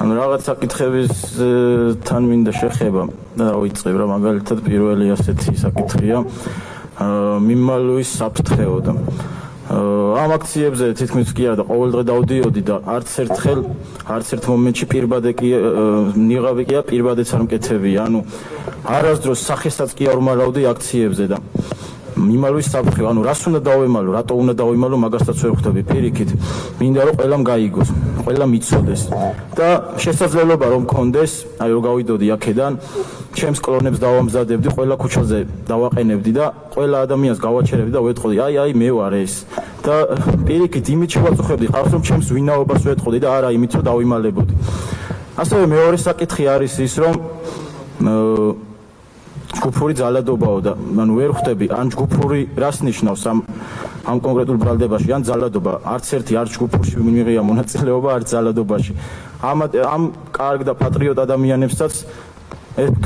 ანუ რაღაც საკითხებისთან მინდა შეხება და დავიწყებ რა მაგალითად პირველი ასეთი საკითხია მიმალუის საფრთხეო და ამ აქციებზე თითქმის კი არა და ყოველდღე დავდიოდი და არც ერთ მომენტში პირბადე კი ნიღავი კი პირბადეც არ მკეთებია ანუ არასდროს სახესაც კი არ ვმალავდი აქციებზე და მიმალვის საფრთხე, ანუ რას უნდა დავემალო, რატო უნდა დავემალო, მაგასაც ვერ ხვდები პირიქით. მინდა რომ ყველამ გაიგოს, ყველა მიცოდეს და შესაძლებლობა რომ მქონდეს, აი რომ გავიდოდი აქედან, ჩემს კლონებს დავამზადებდი, ყველა ქუჩაზე დავაყენებდი და ყველა ადამიანს გავაჩერებდი და ვეთყოდი, აი მე ვარ ეს. და პირიქით იმით შევაწუხებდი ხალხს, რომ ჩემს ვინაობას ვეთყოდი და არა იმით რომ დავიმალებოდი. ასევე მეორე საკითხი არის ის, რომ ჯგუფური ძალადობაო და ანუ ვერ ხვდები ან ჯგუფური რას ნიშნავს ამ კონკრეტულ ბრალდებაში ან ძალადობა არც ერთი არ ჯგუფურში მიიღია მონაწილეობა არც ძალადობაში ამ კარგ და პატრიოტ ადამიანებსაც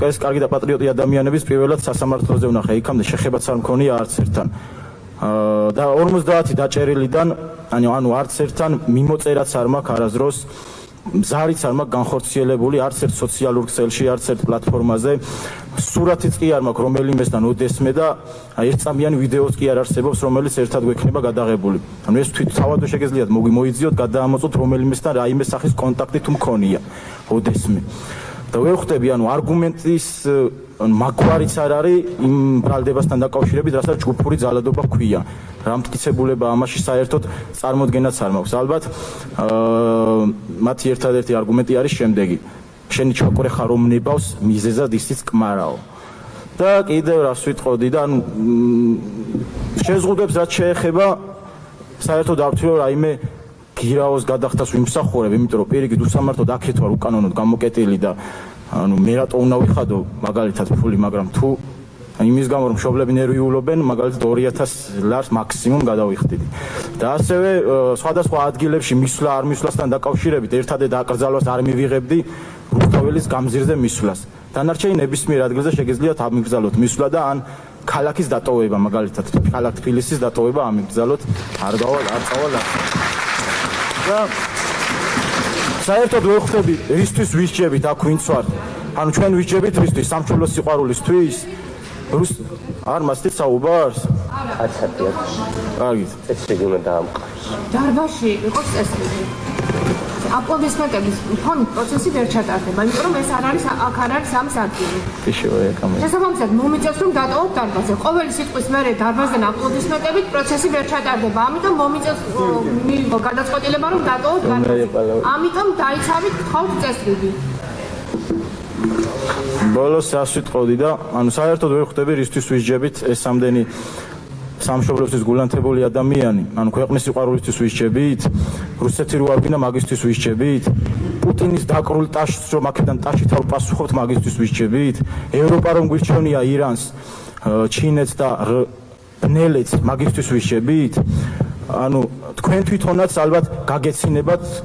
ეს კარგი და პატრიოტი ადამიანების პირველად სასამართლოზე ვნახე იქამდე შეხებაც არ მქონია არც ერთთან და 50 დაჭერილიდან ანუ არც ერთთან მიმოწერაც არ მაქვს არასდროს ზარიც არ მაქვს განხორციელებული არც ერთ სოციალურ ქსელში არც ერთ პლატფორმაზე სურათიც კი არ მაქვს რომელიმესთან ოდესმე და ერთწამიანი ვიდეოც კი არ არსებობს რომელიც ერთად გვექნება გადაღებული ანუ ეს თავადო შეგეძლიათ მოიძიოთ გადაამოწოთ რომელიმესთან რაიმე სახის კონტაქტი თუ მქონია ოდესმე და ვერ ხვდები ანუ არგუმენტის მაგვარიც არ არის იმ ბრალდებასთან დაკავშირებით რასაც ჯგუფური ძალადობა ჰქვია რა მტკიცებულება ამაში საერთოდ წარმოდგენაც არ მაქვს ალბათ მათი ერთადერთი არგუმენტი არის შემდეგი შენი ჩაკურე ხარ რომ ნებავს მიზეზად ისიც კმარაო და კიდევ რას ვიტყოდი და ანუ შეზღუდვებს რაც შეეხება საერთოდ არ ვთვლი რომ რაიმე გირაოს გადახდას ვიმსახურებ იმიტომ რომ პირიქით უსამართლოდ აქეთ ვარ უკანონოდ გამოკეტილი და ანუ მე რატო უნდა ვიხადო მაგალითად ფული მაგრამ თუ იმის გამო რომ მშობლები ნერვიულობენ მაგალითად 2000 ლარს მაქსიმუმ გადავიხდიდი და ასევე სხვადასხვა ადგილებში მისვლა არ მისვლასთან დაკავშირებით ერთადერთ აკრძალვას არ მივიღებდი რუსთაველის გამზირზე მისვლას დანარჩენი ნებისმიერ ადგილზე შეგეძლიათ ამიგზავნოთ მისვლა და ან ქალაქის დატოვება მაგალითად ქალაქ თბილისის დატოვება ამიგზავნოთ არ წავალ და საერთოდ ვერ ხვდები რისთვის ვისჯებით აქ ვინც ვარ ანუ ჩვენ ვისჯებით რისთვის სამშობლოს სიყვარულისთვის არ მასეთ საუბარს აცადია კარგი წესრიგი უნდა დაამყაროს დარბაზში იყოს წესრიგი აპლოდისმენტების ფონით პროცესი ვერ ჩატარდება იმიტომ რომ ეს არ არის აქ არ არის ამ ადგილი ისევე ეკამე შესაბამისად მომიწევს რომ დატოვოთ დარბაზზე ყოველი სიტყვის მერე დარბაზიდან აპლოდისმენტებით პროცესი ვერ ჩატარდება ამიტომ მომიწევს გადაწყვეტილება რომ დატოვოთ დარბაზზე ამიტომ დაიცავით გთხოვთ წესრიგი ბოლოს რას ვიტყოდი და ანუ საერთოდ ვერ ხვდები რისთვის ვისჯებით ეს ამდენი სამშობლოსთვის გულანთებული ადამიანი ანუ ქვეყნის სიყვარულისთვის ვისჯებით რუსეთი რო არ გინდა მაგისთვის ვისჯებით პუტინის დაკრულ ტაშს რომ აქედან ტაშით არ პასუხობთ მაგისთვის ვისჯებით ევროპა რომ გვირჩევნია ირანს ჩინეთს და ბნელეთს მაგისთვის ვისჯებით ანუ თქვენ თვითონაც ალბათ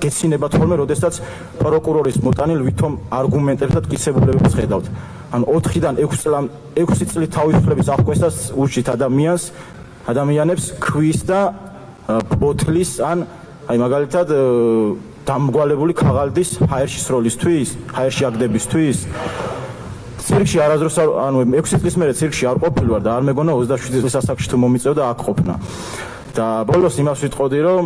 გეცინებათ ხოლმე როდესაც პროკურორის მოტანილ ვითომ არგუმენტებს და ტკიცებულებებს ხედავთ ანუ 4-დან 6 წლით თავისუფლების აღკვეცას ურჩით ადამიანებს ქვის და ბოთლის ან აი მაგალითად დამგვალებული ქაღალდის ჰაერში სროლისთვის ჰაერში აგდებისთვის ცირკში არასდროს ანუ 6 წლის მერე ცირკში არ ყოფილვარ და არ მეგონა 27 წლის ასაკში თუ მომიწევდა აქ ყოფნა და ბოლოს იმას ვიტყოდი რომ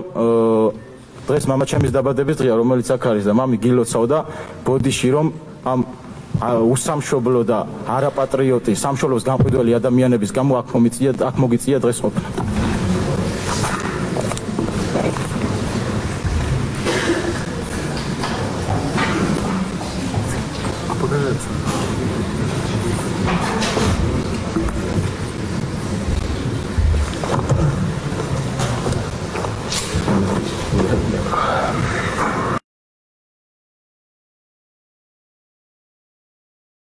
დღეს მამაჩემის დაბადების დღეა რომელიც აქ არის და მამი გილოცავ და ბოდიში რომ ამ უსამშობლო და არაპატრიოტი სამშობლოს გამყიდველი ადამიანების გამო აქ მოგიწია დღეს ყოფნა აპოგეცია